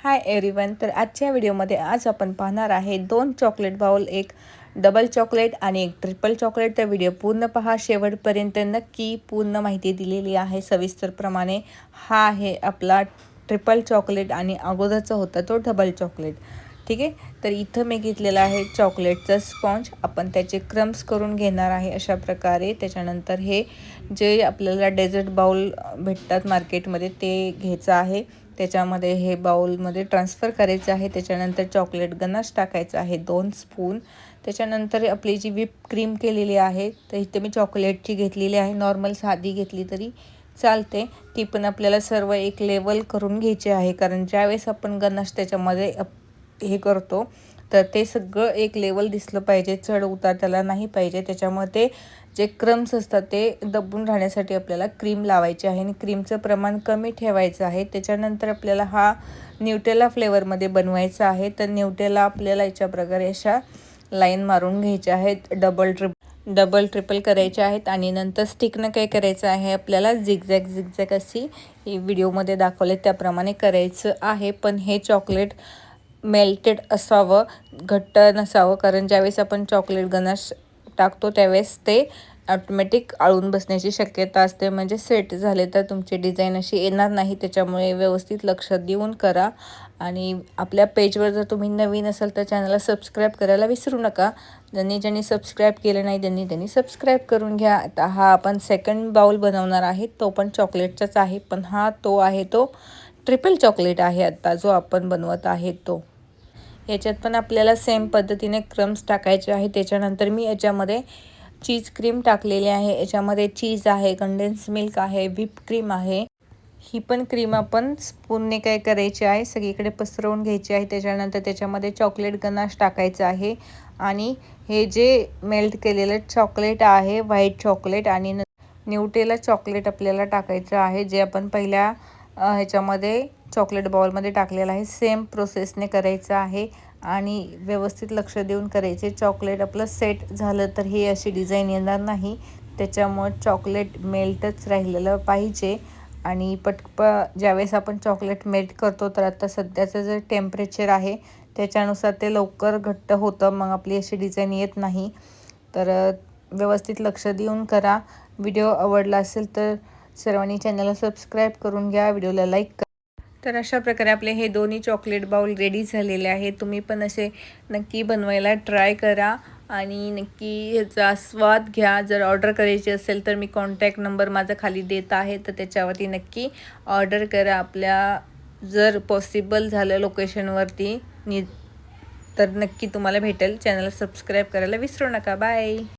Hi everyone. तर आजच्या व्हिडिओमध्ये आज आपण पाहणार आहे 2 चॉकलेट बाउल, एक डबल चॉकलेट आणि एक ट्रिपल चॉकलेट. तर व्हिडिओ पूर्ण पहा, शेवटपर्यंत नक्की पूर्ण माहिती दिलेली आहे सविस्तरप्रमाणे. हा आहे आपला ट्रिपल चॉकलेट आणि अगोदरचा होता तो डबल चॉकलेट. ठीक आहे. तर इथं मी घेतलेला आहे चॉकलेटचा स्पॉन्ज. आपण त्याचे क्रम्स करून घेणार आहे अशा प्रकारे. त्याच्यानंतर हे जे आपल्याला डेझर्ट बाउल भेटतात मार्केटमध्ये ते घ्यायचं आहे. त्याच्यामध्ये हे बाउलमध्ये ट्रान्सफर करायचं आहे. त्याच्यानंतर चॉकलेट गनाश टाकायचं आहे 2 स्पून. त्याच्यानंतर आपली जी व्हिप क्रीम केलेली आहे, तर इथे मी चॉकलेटची घेतलेली आहे. नॉर्मल साधी घेतली तरी चालते. ती पण आपल्याला सर्व एक लेवल करून घ्यायची आहे, कारण ज्यावेळेस आपण गनाश त्याच्यामध्ये हे करतो तर ते सगळं एक लेवल दिसलं पाहिजे, चढ उतार त्याला नाही पाहिजे. त्याच्यामध्ये जे क्रम्स असतात ते दबून राहण्यासाठी आपल्याला क्रीम लावायची आहे आणि क्रीमचं प्रमाण कमी ठेवायचं आहे. त्याच्यानंतर आपल्याला हा न्यूटेला फ्लेवरमध्ये बनवायचा आहे. तर न्यूटेला आपल्याला याच्या प्रकारे अशा लाईन मारून घ्यायच्या आहेत, डबल ट्रिपल करायचे आहेत. आणि नंतर स्टिकनं काय करायचं आहे, आपल्याला झिगझॅग अशी व्हिडिओमध्ये दाखवले त्याप्रमाणे करायचं आहे. पण हे चॉकलेट मेल्टेड असावं, घट्ट नसावं, कारण ज्यावेळेस आपण चॉकलेट गनाश टाकतो त्यावेळेस ते ऑटोमॅटिक आळून बसण्याची शक्यता असते. म्हणजे सेट झाले तर तुमची डिझाईन अशी येणार नाही. त्याच्यामुळे व्यवस्थित लक्ष देऊन करा. आणि आपल्या पेजवर जर तुम्ही नवीन असाल तर चॅनलला सबस्क्राईब करायला विसरू नका. ज्यांनी सबस्क्राईब केलं नाही त्यांनी सबस्क्राईब करून घ्या. आता हा आपण सेकंड बाउल बनवणार आहे, तो पण चॉकलेटचाच आहे, पण हा तो आहे तो ट्रिपल चॉकलेट आहे आता जो आपण बनवत आहे तो. याच्यात पण आपल्याला सेम पद्धतीने क्रम्स टाकायचे आहे. त्याच्यानंतर मी याच्यामध्ये चीज क्रीम टाकलेली आहे. याच्यामध्ये चीज आहे, कंडेन्स मिल्क आहे, व्हिप क्रीम आहे. ही पण क्रीम आपण स्पूनने काय करायची आहे, सगळीकडे पसरवून घ्यायची आहे. त्याच्यानंतर त्याच्यामध्ये चॉकलेट गनाश टाकायचं आहे. आणि हे जे मेल्ट केलेलं चॉकलेट आहे, व्हाईट चॉकलेट आणि न्यूटेला चॉकलेट आपल्याला टाकायचं आहे, जे आपण पहिल्या ह्याच्यामध्ये चॉकलेट बाउलमध्ये टाकलेलं आहे. सेम प्रोसेसने करायचं आहे आणि व्यवस्थित लक्ष देऊन करायचे. चॉकलेट आपलं सेट झालं तर ही अशी डिझाईन येणार नाही. त्याच्यामुळे चॉकलेट मेल्टच राहिलेलं पाहिजे. आणि ज्यावेळेस आपण चॉकलेट मेल्ट करतो तर आता सध्याचं जे टेम्परेचर आहे त्याच्यानुसार ते लवकर घट्ट होतं, मग आपली अशी डिझाईन येत नाही. तर व्यवस्थित लक्ष देऊन करा. व्हिडिओ आवडला असेल तर सर्वांनी चॅनलला सबस्क्राईब करून घ्या, व्हिडिओला लाईक करा. तर अशा प्रकारे आपले हे दोन्ही चॉकलेट बाउल रेडी झालेले आहेत. तुम्ही पण असे नक्की बनवायला ट्राय करा आणि नक्की ह्याचा स्वाद घ्या. जर ऑर्डर करायची असेल तर मी कॉन्टॅक्ट नंबर माझा खाली देत आहे, तर त्याच्यावरती नक्की ऑर्डर करा. आपल्या जर पॉसिबल झालं लोकेशनवरती तर नक्की तुम्हाला भेटेल. चॅनलला सबस्क्राईब करायला विसरू नका. बाय.